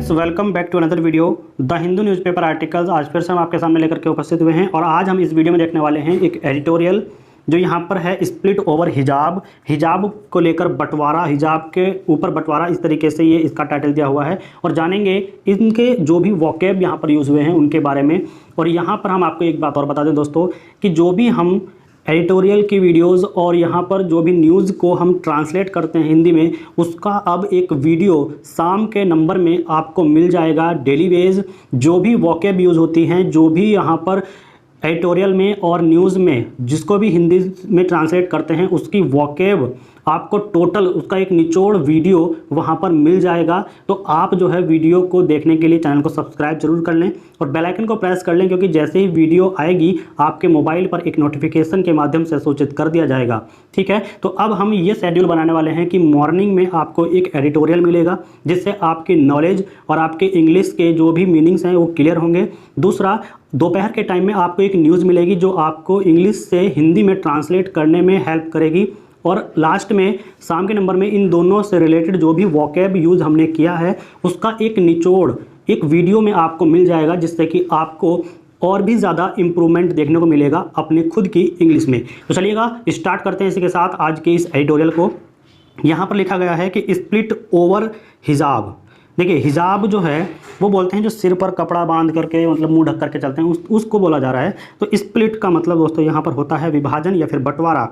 Friends, welcome back to another video the Hindu newspaper articles. आज फिर से हम आपके सामने लेकर के उपस्थित हुए हैं और आज हम इस वीडियो में देखने वाले हैं एक एडिटोरियल जो यहाँ पर है स्प्लिट ओवर हिजाब। हिजाब को लेकर बंटवारा, हिजाब के ऊपर बंटवारा, इस तरीके से ये इसका टाइटल दिया हुआ है और जानेंगे इनके जो भी वोकैब यहाँ पर यूज़ हुए हैं उनके बारे में। और यहाँ पर हम आपको एक बात और बता दें दोस्तों कि जो भी हम एडिटोरियल की वीडियोस और यहाँ पर जो भी न्यूज़ को हम ट्रांसलेट करते हैं हिंदी में, उसका अब एक वीडियो शाम के नंबर में आपको मिल जाएगा डेली वेज। जो भी वोकैब यूज़ होती हैं, जो भी यहाँ पर एडिटोरियल में और न्यूज़ में जिसको भी हिंदी में ट्रांसलेट करते हैं, उसकी वोकैब आपको टोटल उसका एक निचोड़ वीडियो वहाँ पर मिल जाएगा। तो आप जो है वीडियो को देखने के लिए चैनल को सब्सक्राइब जरूर कर लें और बेल आइकन को प्रेस कर लें, क्योंकि जैसे ही वीडियो आएगी आपके मोबाइल पर एक नोटिफिकेशन के माध्यम से सूचित कर दिया जाएगा। ठीक है, तो अब हम ये शेड्यूल बनाने वाले हैं कि मॉर्निंग में आपको एक एडिटोरियल मिलेगा जिससे आपकी नॉलेज और आपके इंग्लिश के जो भी मीनिंग्स हैं वो क्लियर होंगे। दूसरा, दोपहर के टाइम में आपको एक न्यूज़ मिलेगी जो आपको इंग्लिश से हिंदी में ट्रांसलेट करने में हेल्प करेगी। और लास्ट में शाम के नंबर में इन दोनों से रिलेटेड जो भी वोकैब यूज़ हमने किया है उसका एक निचोड़ एक वीडियो में आपको मिल जाएगा, जिससे कि आपको और भी ज़्यादा इम्प्रूवमेंट देखने को मिलेगा अपने खुद की इंग्लिश में। तो चलिएगा स्टार्ट करते हैं इसी के साथ आज के इस एडिटोरियल को। यहाँ पर लिखा गया है कि स्प्लिट ओवर हिजाब। देखिए, हिजाब जो है वो बोलते हैं जो सिर पर कपड़ा बांध करके मतलब मुंह ढक करके चलते हैं, उसको बोला जा रहा है। तो स्प्लिट का मतलब दोस्तों यहाँ पर होता है विभाजन या फिर बंटवारा,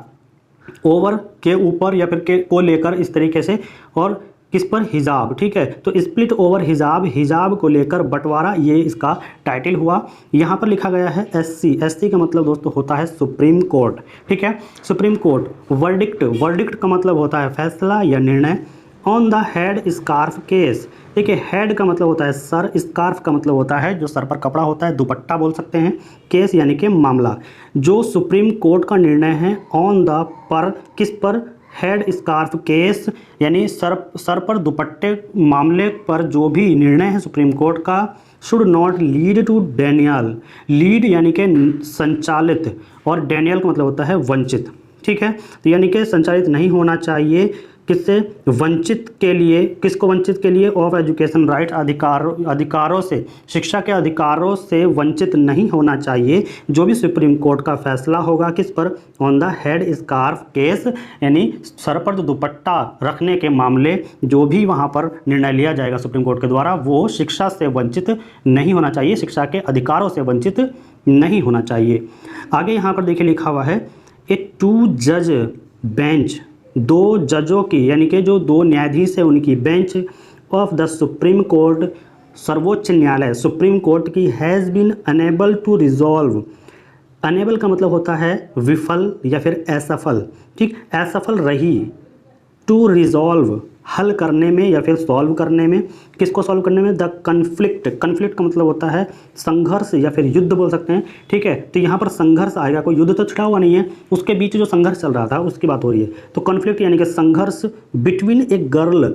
ओवर के ऊपर या फिर के को लेकर इस तरीके से, और किस पर, हिजाब। ठीक है, तो स्प्लिट ओवर हिजाब, हिजाब को लेकर बंटवारा, ये इसका टाइटल हुआ। यहाँ पर लिखा गया है एससी। एससी का मतलब दोस्तों होता है सुप्रीम कोर्ट। ठीक है, सुप्रीम कोर्ट। वर्डिक्ट, वर्डिक्ट का मतलब होता है फैसला या निर्णय। On the head scarf case. देखिए, हेड का मतलब होता है सर, स्कार्फ का मतलब होता है जो सर पर कपड़ा होता है, दुपट्टा बोल सकते हैं। केस यानी कि मामला। जो सुप्रीम कोर्ट का निर्णय है ऑन द पर, किस पर, हेड स्कार्फ केस यानी सर पर दुपट्टे मामले पर जो भी निर्णय है सुप्रीम कोर्ट का, should not lead to denial. Lead यानी कि संचालित और डेनियल का मतलब होता है वंचित। ठीक है, तो यानी कि संचालित नहीं होना चाहिए, किससे, वंचित के लिए। किसको वंचित के लिए? ऑफ एजुकेशन राइट, अधिकारों से, शिक्षा के अधिकारों से वंचित नहीं होना चाहिए। जो भी सुप्रीम कोर्ट का फैसला होगा किस पर, on the head scarf case यानी सर पर जो दुपट्टा रखने के मामले, जो भी वहाँ पर निर्णय लिया जाएगा सुप्रीम कोर्ट के द्वारा, वो शिक्षा से वंचित नहीं होना चाहिए, शिक्षा के अधिकारों से वंचित नहीं होना चाहिए। आगे यहाँ पर देखिए लिखा हुआ है ए 2 जज बेंच, 2 जजों की यानी कि जो 2 न्यायाधीश है उनकी bench of the Supreme Court, सर्वोच्च न्यायालय सुप्रीम कोर्ट की, has been unable to resolve. Unable का मतलब होता है विफल या फिर असफल। ठीक, असफल रही, टू रिजॉल्व हल करने में या फिर सॉल्व करने में। किसको सॉल्व करने में? The conflict. कन्फ्लिक्ट का मतलब होता है संघर्ष या फिर युद्ध बोल सकते हैं। ठीक है, तो यहाँ पर संघर्ष आएगा, कोई युद्ध तो छिड़ा हुआ नहीं है, उसके बीच जो संघर्ष चल रहा था उसकी बात हो रही है। तो कन्फ्लिक्ट यानी कि संघर्ष बिटवीन ए गर्ल,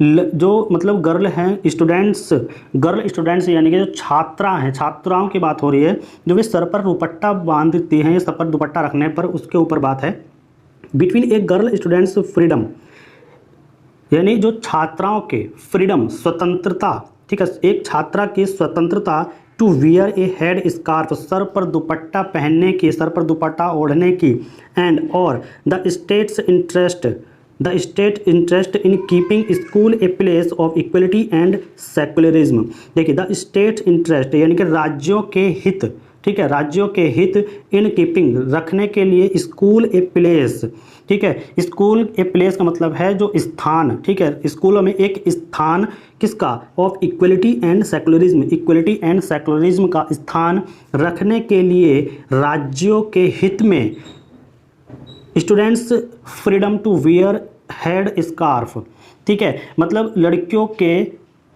जो मतलब गर्ल हैं स्टूडेंट्स, गर्ल स्टूडेंट्स यानी कि जो छात्रा हैं, छात्राओं की बात हो रही है, जो वे सर पर दुपट्टा बांधती हैं या सर पर दुपट्टा रखने पर, उसके ऊपर बात है। Between a girl students freedom यानी जो छात्राओं के फ्रीडम, स्वतंत्रता। ठीक है, एक छात्रा की स्वतंत्रता, to wear a head scarf सर पर दुपट्टा पहनने की, सर पर दुपट्टा ओढ़ने की, एंड और the state interest in keeping school a place of equality and secularism. देखिए, द स्टेट इंटरेस्ट यानी कि राज्यों के हित। ठीक है, राज्यों के हित इन कीपिंग रखने के लिए, स्कूल ए प्लेस। ठीक है, स्कूल ए प्लेस का मतलब है जो स्थान। ठीक है, स्कूलों में एक स्थान किसका, of equality and secularism, equality and secularism का स्थान रखने के लिए राज्यों के हित में students freedom to wear head scarf. ठीक है, मतलब लड़कियों के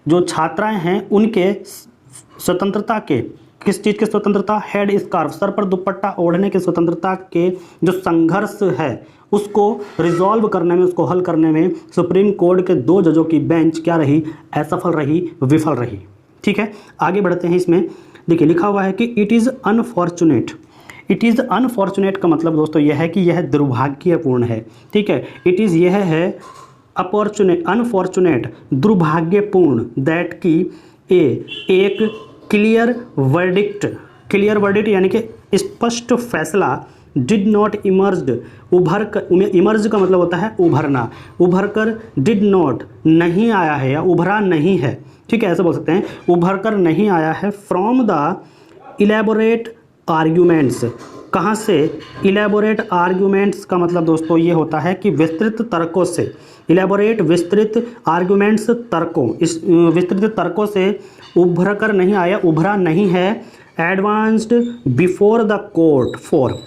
जो छात्राएं हैं उनके स्वतंत्रता के, किस चीज़ की स्वतंत्रता, हेड स्कार्फ सर पर दुपट्टा ओढ़ने की स्वतंत्रता के जो संघर्ष है उसको रिजॉल्व करने में, उसको हल करने में सुप्रीम कोर्ट के 2 जजों की बेंच क्या रही, असफल रही, विफल रही। ठीक है, आगे बढ़ते हैं। इसमें देखिए लिखा हुआ है कि it is unfortunate. It is unfortunate का मतलब दोस्तों यह है कि यह दुर्भाग्यपूर्ण है। ठीक है, इट इज़ यह है अनफॉर्चुनेट दुर्भाग्यपूर्ण दैट की एक क्लियर वर्डिक्ट यानी कि स्पष्ट फैसला डिड नॉट इमर्ज इमर्ज का मतलब होता है उभरना, उभर कर डिड नॉट नहीं आया है या उभरा नहीं है, ठीक है, ऐसे बोल सकते हैं, उभर कर नहीं आया है फ्रॉम द इलेबोरेट आर्ग्यूमेंट्स। कहाँ से? इलेबोरेट आर्ग्यूमेंट्स का मतलब दोस्तों ये होता है कि विस्तृत तर्कों से, इलेबोरेट विस्तृत आर्ग्यूमेंट्स तर्कों, इस विस्तृत तर्कों से उभर कर नहीं आया, उभरा नहीं है। Advanced before the court for,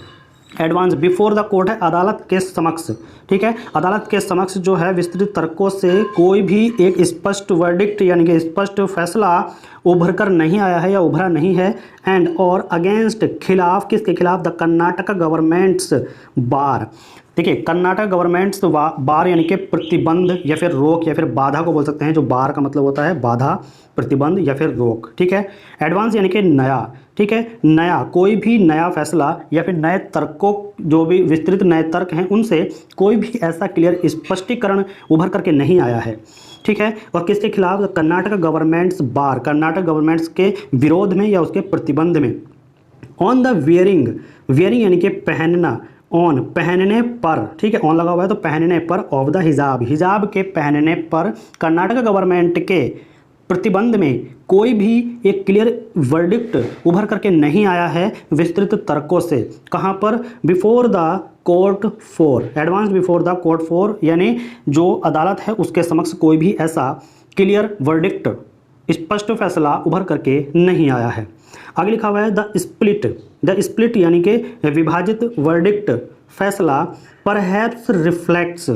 advance before the court है अदालत के समक्ष, ठीक है, अदालत के समक्ष जो है विस्तृत तर्कों से कोई भी एक स्पष्ट वर्डिक्ट यानी कि स्पष्ट फैसला उभर कर नहीं आया है या उभरा नहीं है। एंड और अगेंस्ट खिलाफ, किसके खिलाफ? द कर्नाटक गवर्नमेंट्स बार। देखिए कर्नाटक गवर्नमेंट्स बार यानी कि प्रतिबंध या फिर रोक या फिर बाधा को बोल सकते हैं, जो बार का मतलब होता है बाधा, प्रतिबंध या फिर रोक, ठीक है। एडवांस यानी कि नया, ठीक है, नया, कोई भी नया फैसला या फिर नए तर्कों, जो भी विस्तृत नए तर्क हैं उनसे कोई भी ऐसा क्लियर स्पष्टीकरण उभर करके नहीं आया है, ठीक है। और किसके खिलाफ? कर्नाटक गवर्नमेंट्स बार, कर्नाटक गवर्नमेंट्स के विरोध में या उसके प्रतिबंध में। ऑन द वियरिंग, वियरिंग यानी कि पहनना, ऑन पहनने पर, ठीक है, ऑन लगा हुआ है तो पहनने पर, ऑफ द हिजाब, हिजाब के पहनने पर कर्नाटक गवर्नमेंट के प्रतिबंध में कोई भी एक क्लियर वर्डिक्ट उभर करके नहीं आया है विस्तृत तर्कों से। कहाँ पर? Before the court for, advance before the court for, यानी जो अदालत है उसके समक्ष कोई भी ऐसा क्लियर वर्डिक्ट, स्पष्ट फैसला उभर करके नहीं आया है। आगे लिखा हुआ है द स्प्लिट, द स्प्लिट यानी कि विभाजित वर्डिक्ट फैसला परहैप्स रिफ्लेक्ट्स,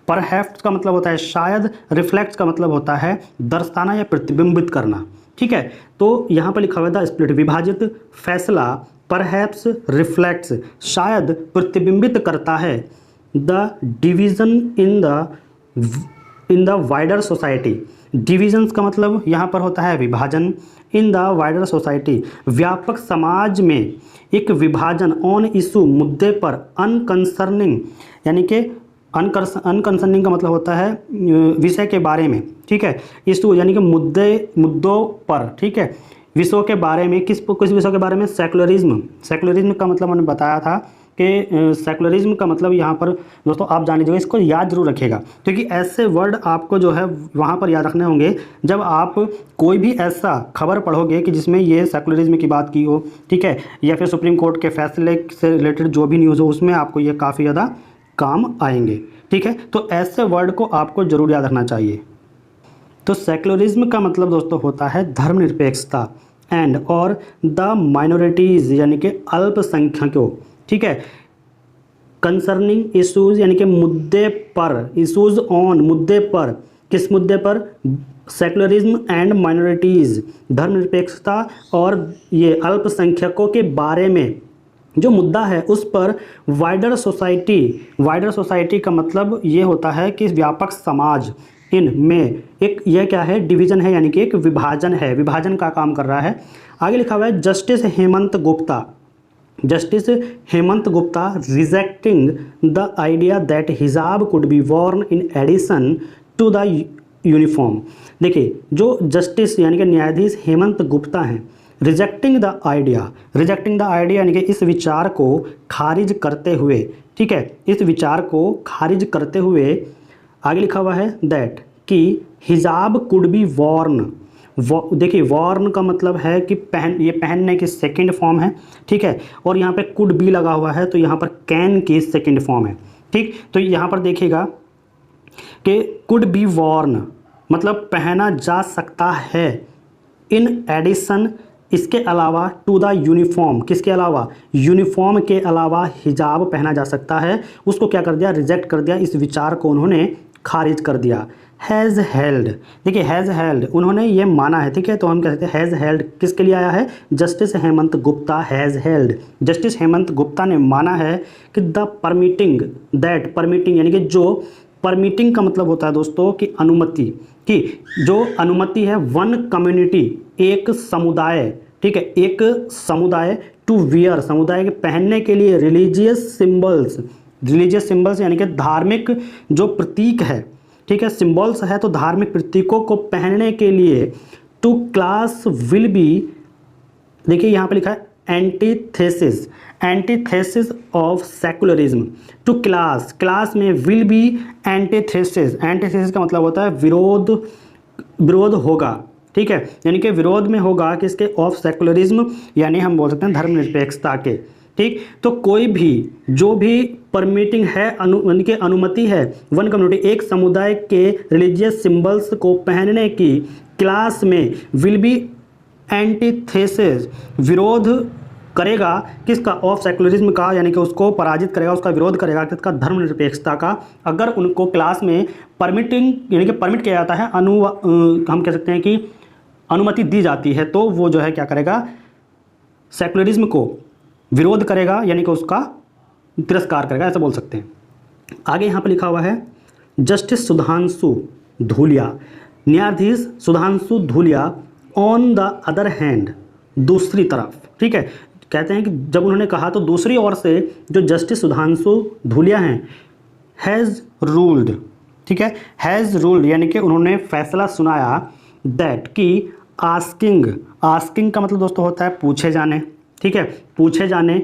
परहैप्स का मतलब होता है शायद, रिफ्लेक्ट्स का मतलब होता है दर्शाना या प्रतिबिंबित करना, ठीक है। तो यहाँ पर लिखा हुआ है द स्प्लिट, विभाजित फैसला परहैप्स रिफ्लेक्ट्स, शायद प्रतिबिंबित करता है the division in the wider society. Divisions का मतलब यहाँ पर होता है विभाजन, इन द वाइडर सोसाइटी, व्यापक समाज में एक विभाजन, ऑन इशू, मुद्दे पर, अनकंसर्निंग यानी कि अनकंसर्निंग का मतलब होता है विषय के बारे में, ठीक है, इशू यानी कि मुद्दों पर, ठीक है, विषयों के बारे में, किस विषयों के बारे में? सेकुलरिज्म, सेकुलरिज्म का मतलब मैंने बताया था कि सेकुलरिज्म का मतलब यहाँ पर दोस्तों आप जान लीजिएगा, इसको याद जरूर रखिएगा क्योंकि ऐसे वर्ड आपको जो है वहाँ पर याद रखने होंगे जब आप कोई भी ऐसा खबर पढ़ोगे कि जिसमें ये सेकुलरिज्म की बात की हो, ठीक है, या फिर सुप्रीम कोर्ट के फैसले से रिलेटेड जो भी न्यूज़ हो उसमें आपको ये काफ़ी ज़्यादा काम आएंगे, ठीक है। तो ऐसे वर्ड को आपको जरूर याद रखना चाहिए। तो सेकुलरिज्म का मतलब दोस्तों होता है धर्मनिरपेक्षता, एंड और द माइनॉरिटीज़ यानी कि अल्पसंख्यकों, ठीक है, कंसर्निंग इश्यूज़ यानी कि मुद्दे पर, इश्यूज़ ऑन, मुद्दे पर, किस मुद्दे पर? सेकुलरिज्म एंड माइनॉरिटीज़, धर्मनिरपेक्षता और ये अल्पसंख्यकों के बारे में जो मुद्दा है उस पर वाइडर सोसाइटी, वाइडर सोसाइटी का मतलब ये होता है कि व्यापक समाज, इनमें एक यह क्या है? डिवीज़न है यानी कि एक विभाजन है, विभाजन का काम कर रहा है। आगे लिखा हुआ है Justice Hemant Gupta, Justice Hemant Gupta rejecting the idea that hijab could be worn in addition to the uniform. देखिए जो जस्टिस यानी कि न्यायाधीश हेमंत गुप्ता हैं, rejecting the idea, rejecting the idea यानी कि इस विचार को खारिज करते हुए, ठीक है, इस विचार को खारिज करते हुए आगे लिखा हुआ है दैट कि हिजाब कुड बी वॉर्न। देखिए वॉर्न का मतलब है कि ये पहनने की सेकंड फॉर्म है, ठीक है, और यहाँ पे कुड बी लगा हुआ है तो यहाँ पर कैन की सेकंड फॉर्म है, ठीक। तो यहाँ पर देखिएगा कि कुड बी वॉर्न मतलब पहना जा सकता है, इन एडिशन इसके अलावा, टू द यूनिफॉर्म, किसके अलावा? यूनिफॉर्म के अलावा हिजाब पहना जा सकता है। उसको क्या कर दिया? रिजेक्ट कर दिया, इस विचार को उन्होंने खारिज कर दिया। हैज़ हेल्ड, देखिए हैज़ हेल्ड उन्होंने ये माना है, ठीक है, तो हम कहते हैं हैज़ हेल्ड किसके लिए आया है? Justice Hemant Gupta has held, justice Hemant Gupta ने माना है कि द परमिटिंग दैट, परमिटिंग यानी कि जो परमिटिंग का मतलब होता है दोस्तों कि अनुमति, कि जो अनुमति है वन कम्युनिटी, एक समुदाय, ठीक है, एक समुदाय टू वियर, समुदाय के पहनने के लिए रिलीजियस सिंबल्स, रिलीजियस सिंबल्स यानी कि धार्मिक जो प्रतीक है, ठीक है, सिंबल्स है तो धार्मिक प्रतीकों को पहनने के लिए टू क्लास विल बी, देखिए यहाँ पे लिखा है antithesis, antithesis of secularism. To class, class में विल बी एंटीथेसिस, एंटीथेसिस का मतलब होता है विरोध, विरोध होगा, ठीक है, यानी कि विरोध में होगा किसके, ऑफ सेकुलरिज्म, यानी हम बोल सकते हैं धर्मनिरपेक्षता के, ठीक। तो कोई भी जो भी परमिटिंग है, यानी कि अनुमति है वन कम्युनिटी, एक समुदाय के रिलीजियस सिंबल्स को पहनने की क्लास में विल बी एंटीथेसिस, विरोध करेगा किसका, ऑफ सेकुलरिज्म का, यानी कि उसको पराजित करेगा, उसका विरोध करेगा किसका, धर्मनिरपेक्षता का। अगर उनको क्लास में परमिटिंग, यानी कि परमिट किया जाता है, हम कह सकते हैं कि अनुमति दी जाती है, तो वो जो है क्या करेगा, सेकुलरिज्म को विरोध करेगा, यानी कि उसका तिरस्कार करेगा, ऐसा बोल सकते हैं। आगे यहाँ पर लिखा हुआ है जस्टिस सुधांशु धूलिया, न्यायाधीश Sudhanshu Dhulia on the other hand, दूसरी तरफ, ठीक है, कहते हैं कि जब उन्होंने कहा तो दूसरी ओर से जो जस्टिस सुधांशु धूलिया हैं, हैज़ रूल्ड, ठीक है, हैज़ रूल्ड यानी कि उन्होंने फैसला सुनाया, दैट कि आस्किंग, आस्किंग का मतलब दोस्तों होता है पूछे जाने, ठीक है, पूछे जाने,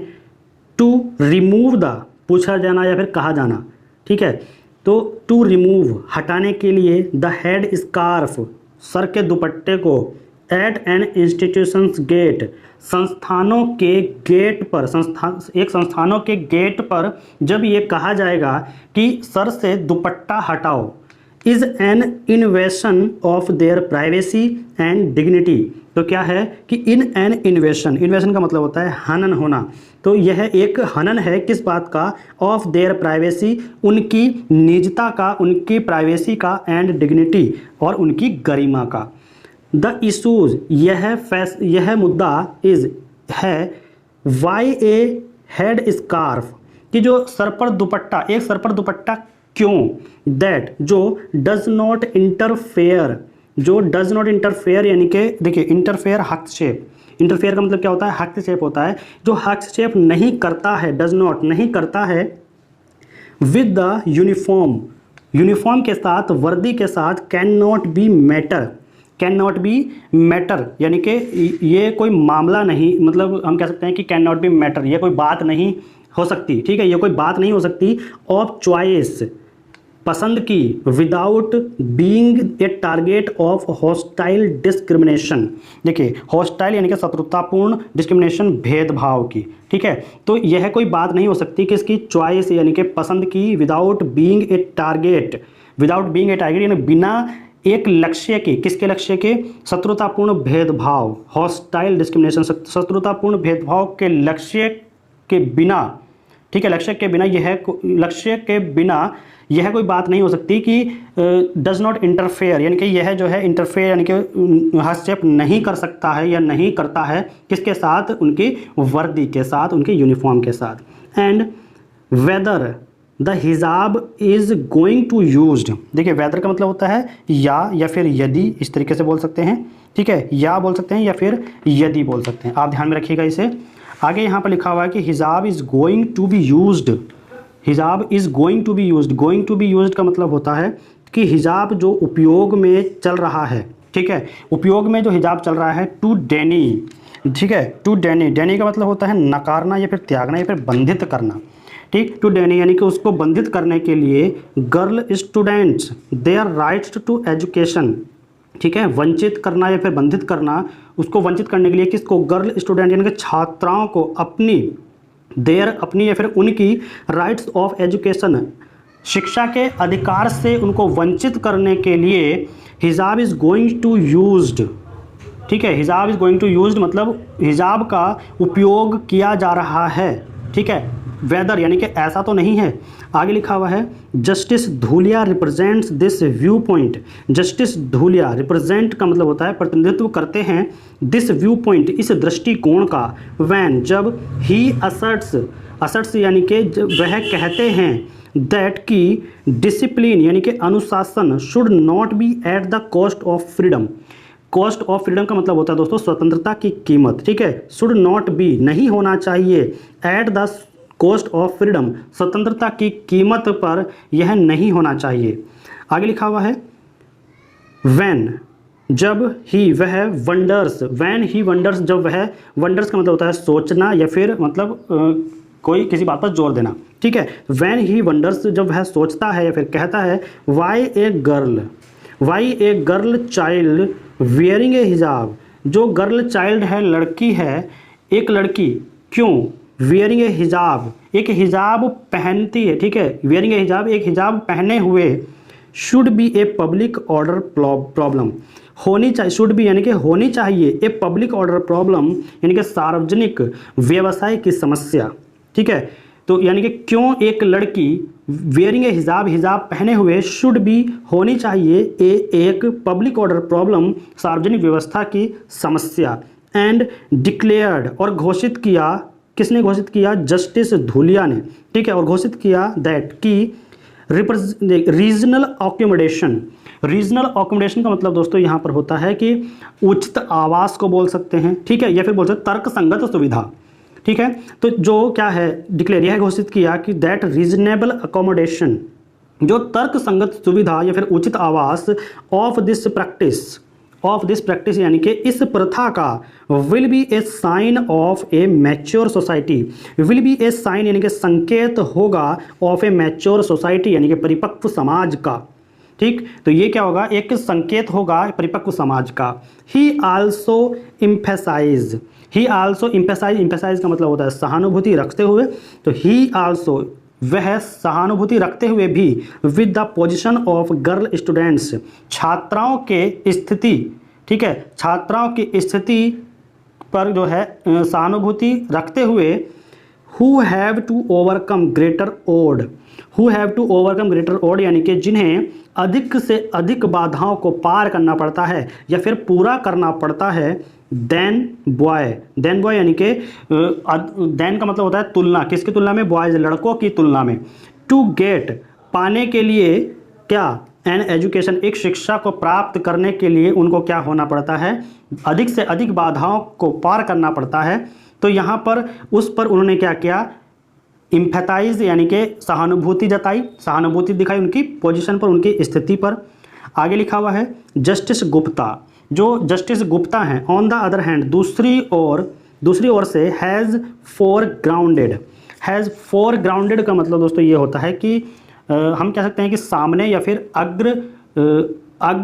टू रिमूव द, पूछा जाना या फिर कहा जाना, ठीक है, तो टू रिमूव हटाने के लिए, द हेड स्कार्फ, सर के दुपट्टे को, एट एन इंस्टीट्यूशंस गेट, संस्थानों के गेट पर, संस्थानों के गेट पर जब ये कहा जाएगा कि सर से दुपट्टा हटाओ, is an इन्वेशन of their privacy and dignity, तो क्या है कि इन एन इन्वेशन, इन्वेशन का मतलब होता है हनन होना, तो यह एक हनन है किस बात का, ऑफ देयर प्राइवेसी, उनकी निजता का, उनकी प्राइवेसी का, एंड डिग्निटी, और उनकी गरिमा का। द इशूज, यह मुद्दा इज है, वाई ए हेड स्कार्फ, कि जो सर पर दुपट्टा, एक सर पर दुपट्टा क्यों, दैट जो डज नॉट इंटरफेयर, जो डज नॉट इंटरफेयर यानी कि देखिए इंटरफेयर हस्तक्षेप, इंटरफेयर का मतलब क्या होता है, हस्तक्षेप होता है, जो हस्तक्षेप नहीं करता है, डज नॉट नहीं करता है, विद द यूनिफॉर्म, यूनिफॉर्म के साथ, वर्दी के साथ, can not be matter, can not be matter यानी कि ये कोई मामला नहीं, मतलब हम कह सकते हैं कि कैन नॉट बी मैटर, ये कोई बात नहीं हो सकती, ठीक है, ये कोई बात नहीं हो सकती, ऑफ चॉइस, पसंद की, without being a target of hostile discrimination, देखिए हॉस्टाइल यानी कि शत्रुतापूर्ण, डिस्क्रिमिनेशन भेदभाव की, ठीक है, तो यह कोई बात नहीं हो सकती कि इसकी चॉइस यानी कि पसंद की, without being a target, without being a target यानी बिना एक लक्ष्य के, किसके लक्ष्य के, शत्रुतापूर्ण भेदभाव, हॉस्टाइल डिस्क्रिमिनेशन, शत्रुतापूर्ण भेदभाव के लक्ष्य के बिना, ठीक है, लक्ष्य के बिना, यह लक्ष्य के बिना यह कोई बात नहीं हो सकती कि डज नॉट इंटरफेयर यानी कि यह जो है इंटरफेयर यानी कि हस्तक्षेप नहीं कर सकता है या नहीं करता है किसके साथ, उनकी वर्दी के साथ, उनके यूनिफॉर्म के साथ। एंड वेदर द हिजाब इज़ गोइंग टू यूज्ड, देखिए वेदर का मतलब होता है या फिर यदि, इस तरीके से बोल सकते हैं, ठीक है, या बोल सकते हैं या फिर यदि बोल सकते हैं, आप ध्यान में रखिएगा इसे। आगे यहाँ पर लिखा हुआ है कि hijab is going to be used, hijab is going to be used, going to be used का मतलब होता है कि हिजाब जो उपयोग में चल रहा है, ठीक है, उपयोग में जो हिजाब चल रहा है, टू डेनी, ठीक है, टू डेनी, डेनी का मतलब होता है नकारना या फिर त्यागना या फिर बंधित करना, ठीक, टू डेनी यानी कि उसको बंधित करने के लिए, girl students their rights to education, ठीक है, वंचित करना या फिर बंधित करना, उसको वंचित करने के लिए किसको, गर्ल स्टूडेंट यानी कि छात्राओं को अपनी, देयर अपनी या फिर उनकी, राइट्स ऑफ एजुकेशन शिक्षा के अधिकार से उनको वंचित करने के लिए, हिजाब इज़ गोइंग टू यूज्ड, ठीक है, हिजाब इज़ गोइंग टू यूज्ड मतलब हिजाब का उपयोग किया जा रहा है, ठीक है, वेदर यानी कि ऐसा तो नहीं है। आगे लिखा हुआ है Justice Dhulia represents this view point, Justice Dhulia represent का मतलब होता है प्रतिनिधित्व करते हैं, दिस व्यू पॉइंट इस दृष्टिकोण का, वैन जब ही असर्ट्स, असर्ट्स यानी कि वह कहते हैं, दैट की डिसिप्लिन यानी कि अनुशासन, should not be at the cost of freedom, cost of freedom का मतलब होता है दोस्तों स्वतंत्रता की कीमत, ठीक है, शुड नॉट बी नहीं होना चाहिए, at the cost of freedom स्वतंत्रता की कीमत पर यह नहीं होना चाहिए। आगे लिखा हुआ है वैन, जब ही वह वंडर्स, वैन ही वंडर्स, जब वह, वंडर्स का मतलब होता है सोचना या फिर मतलब कोई किसी बात पर जोर देना, ठीक है। वैन ही वंडर्स, जब वह सोचता है या फिर कहता है why a girl child wearing a hijab, जो गर्ल चाइल्ड है, लड़की है, एक लड़की क्यों, वियरिंग ए हिजाब, एक हिजाब पहनती है, ठीक है, वियरिंग ए हिजाब, एक हिजाब पहने हुए, should be a public order problem, होनी चाहिए, शुड बी यानी कि होनी चाहिए, ए पब्लिक ऑर्डर प्रॉब्लम यानी कि सार्वजनिक व्यवसाय की समस्या, ठीक है। तो यानी कि क्यों एक लड़की वेयरिंग ए हिजाब, हिजाब पहने हुए, शुड बी होनी चाहिए, एक पब्लिक ऑर्डर प्रॉब्लम सार्वजनिक व्यवस्था की समस्या, एंड डिक्लेयर्ड और घोषित किया, किसने घोषित किया, जस्टिस धूलिया ने, ठीक है, और घोषित किया दैट की रीजनल अकोमोडेशन, रीजनल अकोमोडेशन का मतलब दोस्तों यहाँ पर होता है कि उचित आवास को बोल सकते हैं, ठीक है, या फिर बोल सकते हैं तर्कसंगत सुविधा, ठीक है। तो जो क्या है डिक्लेयर, यह घोषित किया कि दैट रीजनेबल अकोमोडेशन, जो तर्कसंगत सुविधा या फिर उचित आवास ऑफ दिस प्रैक्टिस यानी कि इस प्रथा का, will be a sign of a mature society, will be a sign यानी कि संकेत होगा, ऑफ ए मैच्योर सोसाइटी यानी कि परिपक्व समाज का, ठीक। तो ये क्या होगा, एक संकेत होगा परिपक्व समाज का। ही आल्सो इम्फेसाइज, ही आल्सो इम्फेसाइज का मतलब होता है सहानुभूति रखते हुए, तो ही आल्सो वह सहानुभूति रखते हुए भी, with the position of girl students, छात्राओं के स्थिति, ठीक है, छात्राओं की स्थिति पर जो है सहानुभूति रखते हुए, who have to overcome greater odd, who have to overcome greater odd यानी कि जिन्हें अधिक से अधिक बाधाओं को पार करना पड़ता है या फिर पूरा करना पड़ता है, देन बॉय यानी कि देन का मतलब होता है तुलना, किसकी तुलना में, बॉयज लड़कों की तुलना में, टू गेट पाने के लिए क्या, एन एजुकेशन एक शिक्षा को प्राप्त करने के लिए उनको क्या होना पड़ता है, अधिक से अधिक बाधाओं को पार करना पड़ता है। तो यहाँ पर उस पर उन्होंने क्या किया, इम्फेटाइज यानी कि सहानुभूति जताई, सहानुभूति दिखाई उनकी पोजीशन पर, उनकी स्थिति पर। आगे लिखा हुआ है जस्टिस गुप्ता, जो जस्टिस गुप्ता हैं, ऑन द अदर हैंड दूसरी ओर से, हैज़ फोरग्राउंडेड का मतलब दोस्तों ये होता है कि हम कह सकते हैं कि सामने या फिर अग्र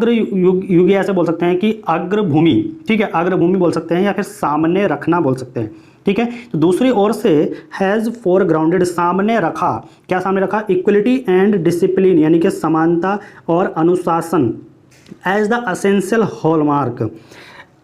युग ऐसे बोल सकते हैं कि अग्रभूमि, ठीक है, अग्रभूमि बोल सकते हैं या फिर सामने रखना बोल सकते हैं, ठीक है। तो दूसरी ओर से हैज़ फोरग्राउंडेड सामने रखा, क्या सामने रखा, इक्वलिटी एंड डिसिप्लिन यानी कि समानता और अनुशासन, as the essential hallmark,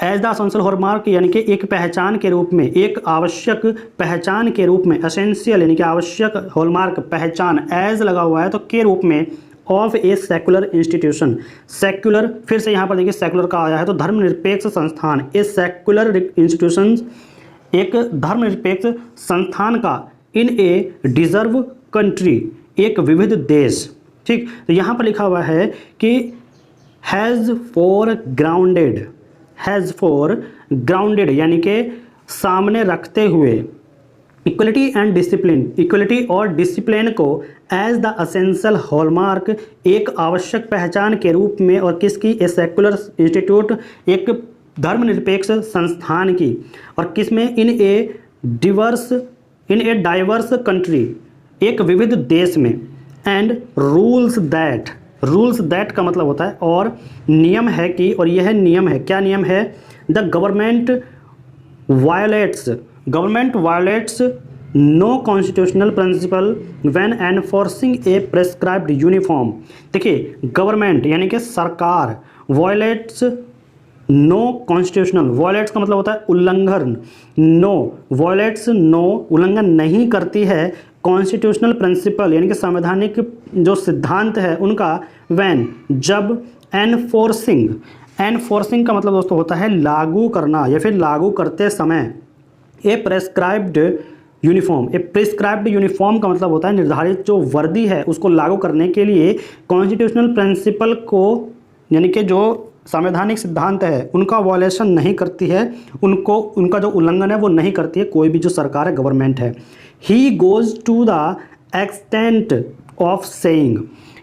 as the essential hallmark यानी कि एक पहचान के रूप में, एक आवश्यक पहचान के रूप में, असेंशियल यानी कि आवश्यक, हॉलमार्क पहचान, एज लगा हुआ है तो के रूप में, of a secular institution, secular फिर से यहाँ पर देखिए सेकुलर का आया है तो धर्मनिरपेक्ष संस्थान, ए सेकुलर इंस्टीट्यूशन एक धर्मनिरपेक्ष संस्थान का, इन ए डिजर्व कंट्री एक विविध देश, ठीक। तो यहाँ पर लिखा हुआ है कि हैज़ फॉर ग्राउंडेड यानी कि सामने रखते हुए, इक्वलिटी एंड डिसिप्लिन, इक्वलिटी और डिसिप्लिन को, एज द असेंशियल हॉलमार्क एक आवश्यक पहचान के रूप में, और किसकी, ए सेकुलर इंस्टीट्यूट एक धर्मनिरपेक्ष संस्थान की, और किसमें, इन ए डाइवर्स कंट्री एक विविध देश में, एंड रूल्स दैट का मतलब होता है और नियम है कि, और यह नियम है, क्या नियम है, the government violates no constitutional principle when enforcing a prescribed uniform. देखिए गवर्नमेंट यानी कि सरकार, वायलेट्स नो कॉन्स्टिट्यूशनल, वायलेट्स का मतलब होता है उल्लंघन, नो उल्लंघन नहीं करती है, कॉन्स्टिट्यूशनल प्रिंसिपल यानी कि संवैधानिक जो सिद्धांत है उनका, व्हेन जब, एनफोर्सिंग का मतलब दोस्तों होता है लागू करना या फिर लागू करते समय, ए प्रेस्क्राइब्ड यूनिफॉर्म का मतलब होता है निर्धारित जो वर्दी है उसको लागू करने के लिए कॉन्स्टिट्यूशनल प्रिंसिपल को यानी कि जो संवैधानिक सिद्धांत है उनका वॉयलेशन नहीं करती है, उनका जो उल्लंघन है वो नहीं करती है कोई भी जो सरकार है, गवर्नमेंट है। He goes to the extent of saying.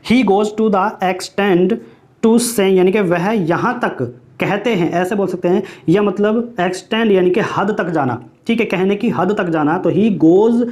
He goes to the extent to saying यानी कि वह यहाँ तक कहते हैं, ऐसे बोल सकते हैं, या मतलब एक्सटेंड यानी कि हद तक जाना, ठीक है, कहने की हद तक जाना। तो he goes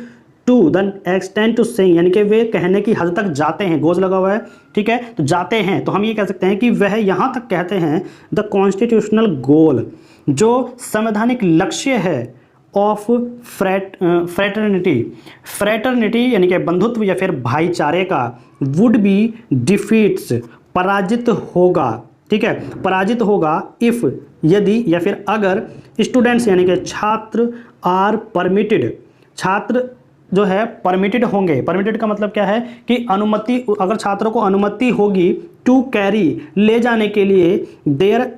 to the extent to saying यानी कि वे कहने की हद तक जाते हैं, गोज लगा हुआ है, ठीक है, तो जाते हैं। तो हम ये कह सकते हैं कि वह यहाँ तक कहते हैं द कॉन्स्टिट्यूशनल गोल, जो संवैधानिक लक्ष्य है, ऑफ फ्रेटर्निटी, फ्रेटर्निटी यानी कि बंधुत्व या फिर भाईचारे का, वुड बी डिफीट्स पराजित होगा, ठीक है, पराजित होगा, इफ़ यदि या फिर अगर स्टूडेंट्स यानी कि छात्र आर परमिटेड, छात्र जो है परमिटेड होंगे। परमिटेड का मतलब क्या है कि अनुमति, अगर छात्रों को अनुमति होगी टू कैरी, ले जाने के लिए, देयर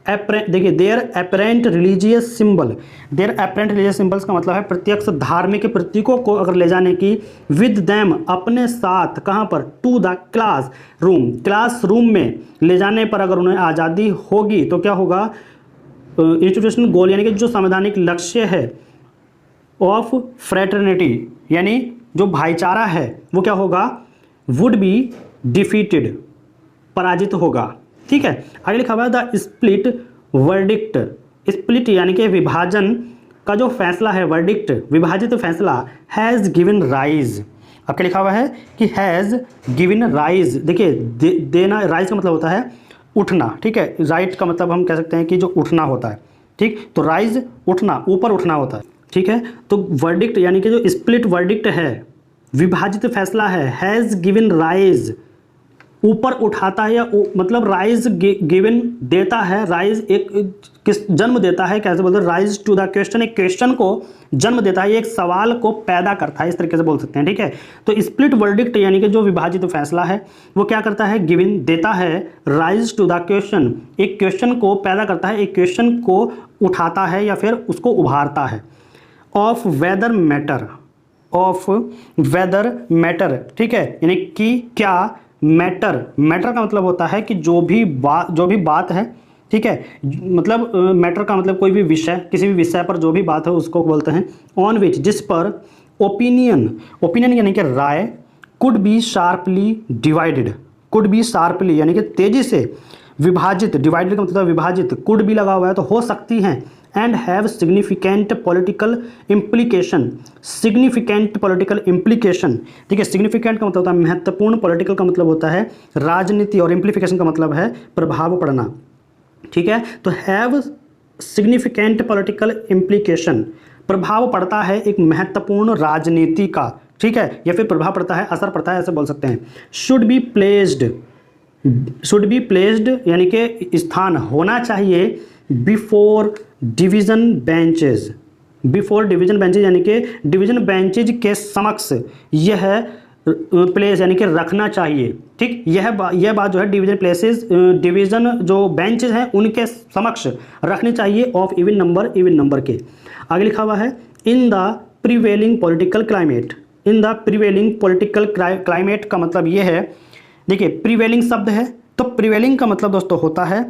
देखिए their apparent religious symbol, their apparent religious symbols का मतलब है प्रत्यक्ष धार्मिक प्रतीकों को अगर ले जाने की, विद दैम अपने साथ, कहाँ पर, to the classroom, classroom में ले जाने पर अगर उन्हें आज़ादी होगी तो क्या होगा, इंस्टीट्यूशनल गोल यानी कि जो संवैधानिक लक्ष्य है ऑफ फ्रेटर्निटी यानी जो भाईचारा है वो क्या होगा, वुड बी डिफीटेड, पराजित होगा, ठीक है। आगे लिखा हुआ है द स्प्लिट वर्डिक्ट, स्प्लिट यानी कि विभाजन का जो फैसला है, वर्डिक्ट विभाजित फैसला, हैज़ गिवन राइज, आपके लिखा हुआ है कि हैज़ गिवन राइज, देखिए देना, राइज का मतलब होता है उठना, ठीक है, राइट का मतलब हम कह सकते हैं कि जो उठना होता है, ठीक, तो राइज उठना, ऊपर उठना होता है, ठीक है। तो वर्डिक्ट यानी कि जो स्प्लिट वर्डिक्ट है, विभाजित फैसला है, हैज़ गिवन राइज, ऊपर उठाता है, या मतलब राइज गिवन देता है, राइज एक किस जन्म देता है, कैसे बोलते हैं, राइज टू द क्वेश्चन, एक क्वेश्चन को जन्म देता है, एक सवाल को पैदा करता है, इस तरीके से बोल सकते हैं, ठीक है। तो स्प्लिट वर्डिक्ट यानी कि जो विभाजित फैसला है वो क्या करता है, गिवन देता है, राइज टू द क्वेश्चन, एक क्वेश्चन को पैदा करता है, एक क्वेश्चन को उठाता है या फिर उसको उभारता है, of whether matter, of whether matter, ठीक है, यानी कि क्या मैटर, मैटर का मतलब होता है कि जो भी बात है, ठीक है, मतलब मैटर का मतलब कोई भी विषय, किसी भी विषय पर जो भी बात है उसको बोलते हैं, ऑन विच, जिस पर, ओपिनियन, ओपिनियन यानी कि राय, could be sharply divided, could be sharply यानी कि तेजी से विभाजित, डिवाइडेड का मतलब विभाजित, कुड भी लगा हुआ है तो हो सकती हैं, and have significant political implication, significant political implication, ठीक है, सिग्निफिकेंट का मतलब होता है महत्वपूर्ण, पॉलिटिकल का मतलब होता है राजनीति, और इम्प्लीकेशन का मतलब है प्रभाव पड़ना, ठीक है। तो हैव सिग्निफिकेंट पॉलिटिकल इम्प्लीकेशन, प्रभाव पड़ता है एक महत्वपूर्ण राजनीति का, ठीक है, या फिर प्रभाव पड़ता है, असर पड़ता है, ऐसे बोल सकते हैं। Should be placed, should be placed यानी कि स्थान होना चाहिए, before division benches, before division benches यानी कि डिवीज़न बेंचेज के समक्ष यह प्लेस यानी कि रखना चाहिए, ठीक, यह बात जो है डिवीज़न प्लेसेस, डिवीज़न जो बेंचेज हैं उनके समक्ष रखनी चाहिए, ऑफ इवन नंबर के। आगे लिखा हुआ है in the prevailing political climate, in the prevailing political climate का मतलब ये है, देखिए प्रिवेलिंग शब्द है, तो प्रिवेलिंग का मतलब दोस्तों होता है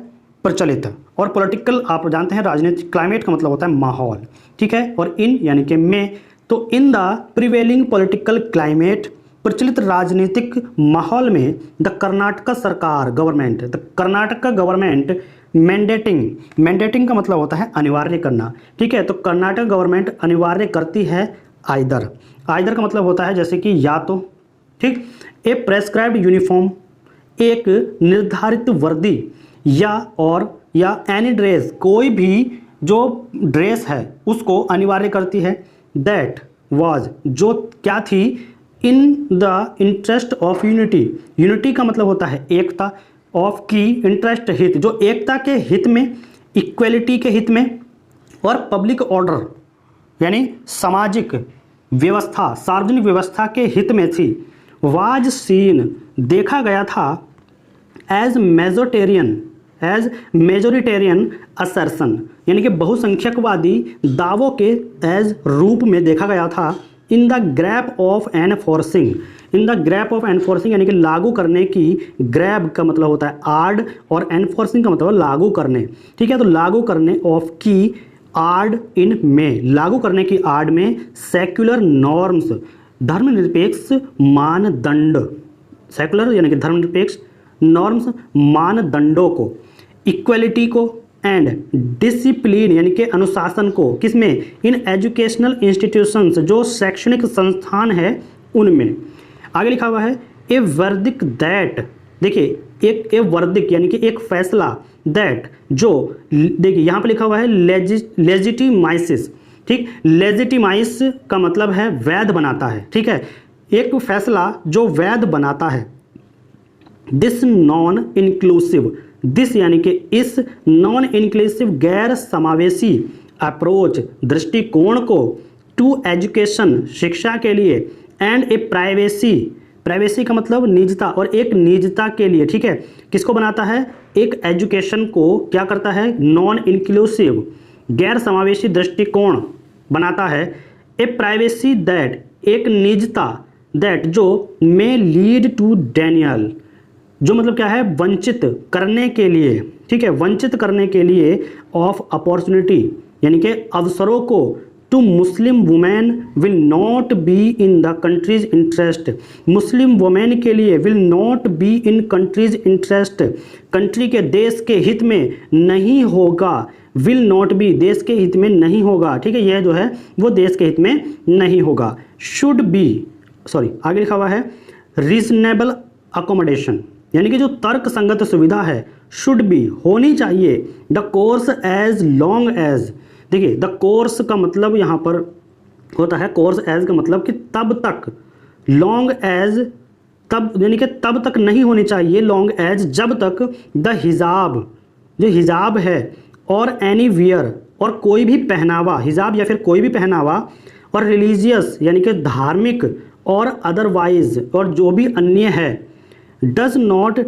प्रचलित, और पॉलिटिकल आप जानते हैं राजनीतिक, क्लाइमेट का मतलब होता है माहौल, ठीक है, और इन यानी कि में, तो in the prevailing political climate, प्रचलित राजनीतिक माहौल में, द कर्नाटक सरकार, government, the Karnataka government mandating, mandating का मतलब होता है अनिवार्य करना, ठीक है, तो कर्नाटक गवर्नमेंट अनिवार्य करती है आइदर, आइदर का मतलब होता है जैसे कि या तो, ठीक, ए प्रेस्क्राइब्ड यूनिफॉर्म, एक निर्धारित वर्दी, या एनी ड्रेस, कोई भी जो ड्रेस है उसको अनिवार्य करती है, दैट वाज, जो क्या थी, in the interest of unity, unity का मतलब होता है एकता, ऑफ की इंटरेस्ट हित, जो एकता के हित में, इक्वलिटी के हित में, और पब्लिक ऑर्डर यानी सामाजिक व्यवस्था, सार्वजनिक व्यवस्था के हित में थी, वाज सीन देखा गया था, एज मेजोरिटेरियन असर्सन यानी कि बहुसंख्यकवादी दावों के एज रूप में देखा गया था, in the grab of enforcing, in the grab of enforcing यानी कि लागू करने की, ग्रैब का मतलब होता है आड़, और एनफोर्सिंग का मतलब लागू करने, ठीक है, तो लागू करने, ऑफ की आड़ इन में, लागू करने की आड़ में, सेक्युलर नॉर्म्स, धर्मनिरपेक्ष मानदंड, सेकुलर यानी कि धर्मनिरपेक्ष नॉर्म्स मानदंडों को, इक्वलिटी को एंड डिसिप्लिन यानी कि अनुशासन को, किसमें, इन एजुकेशनल इंस्टीट्यूशंस, जो शैक्षणिक संस्थान है उनमें। आगे लिखा हुआ है ए वर्दिक दैट, देखिए एक ए वर्दिक यानी कि एक फैसला, दैट जो, देखिए यहाँ पे लिखा हुआ है लेजिटिमाइसिस, ठीक, लेजिटिमाइस का मतलब है वैध बनाता है, ठीक है, एक फैसला जो वैध बनाता है। दिस नॉन इंक्लूसिव, दिस यानी कि इस नॉन इंक्लूसिव गैर समावेशी अप्रोच दृष्टिकोण को टू एजुकेशन शिक्षा के लिए एंड ए प्राइवेसी, प्राइवेसी का मतलब निजता, और एक निजता के लिए, ठीक है, किसको बनाता है, एक एजुकेशन को क्या करता है, नॉन इंक्लूसिव गैर समावेशी दृष्टिकोण बनाता है। ए प्राइवेसी दैट, एक निजता, दैट जो मे लीड टू डेनियल, जो मतलब क्या है, वंचित करने के लिए, ठीक है, वंचित करने के लिए ऑफ अपॉर्चुनिटी यानी कि अवसरों को, to Muslim women will not be in the country's interest, Muslim women के लिए will not be in country's interest, country के देश के हित में नहीं होगा, विल नॉट बी देश के हित में नहीं होगा, ठीक है, यह जो है वो देश के हित में नहीं होगा। शुड बी, सॉरी आगे लिखा हुआ है रीजनेबल अकोमोडेशन यानी कि जो तर्क संगत सुविधा है, शुड बी होनी चाहिए, the course as long as, देखिए द कोर्स का मतलब यहाँ पर होता है, कोर्स एज का मतलब कि तब तक, लॉन्ग एज तब यानी कि तब तक नहीं होनी चाहिए, लॉन्ग एज जब तक द हिजाब, जो हिजाब है, और एनी वियर और कोई भी पहनावा, हिजाब या फिर कोई भी पहनावा, और रिलीजियस यानी कि धार्मिक, और अदरवाइज और जो भी अन्य है, does not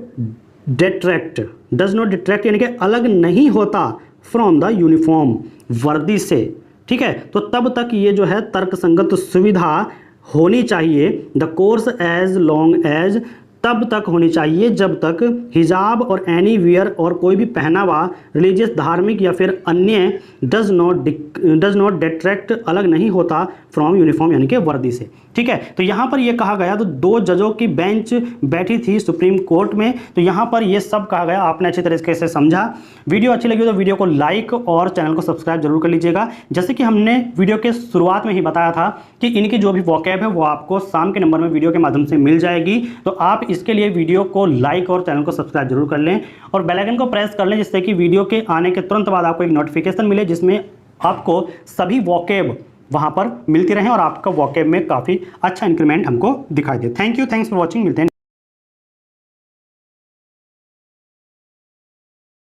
detract, does not detract यानी कि अलग नहीं होता, फ्रॉम द यूनिफॉर्म वर्दी से, ठीक है, तो तब तक ये जो है तर्कसंगत सुविधा होनी चाहिए, the course as long as, तब तक होनी चाहिए जब तक हिजाब और एनी वियर और कोई भी पहनावा, रिलीजियस धार्मिक या फिर अन्य, डज नॉट डिट्रैक्ट अलग नहीं होता, फ्रॉम यूनिफॉर्म यानी कि वर्दी से, ठीक है। तो यहाँ पर ये कहा गया, तो 2 जजों की बेंच बैठी थी सुप्रीम कोर्ट में, तो यहाँ पर ये सब कहा गया, आपने अच्छी तरीके से समझा। वीडियो अच्छी लगी तो वीडियो को लाइक और चैनल को सब्सक्राइब जरूर कर लीजिएगा। जैसे कि हमने वीडियो के शुरुआत में ही बताया था कि इनकी जो भी वोकैब है वो आपको शाम के नंबर में वीडियो के माध्यम से मिल जाएगी, तो आप इसके लिए वीडियो को लाइक और चैनल को सब्सक्राइब जरूर कर लें और बेल आइकन को प्रेस कर लें, जिससे कि वीडियो के आने के तुरंत बाद आपको एक नोटिफिकेशन मिले, जिसमें आपको सभी वोकैब वहाँ पर मिलती रहें और आपका वोकैब में काफ़ी अच्छा इंक्रीमेंट हमको दिखाई दे। Thank you, thanks for watching, मिलते हैं।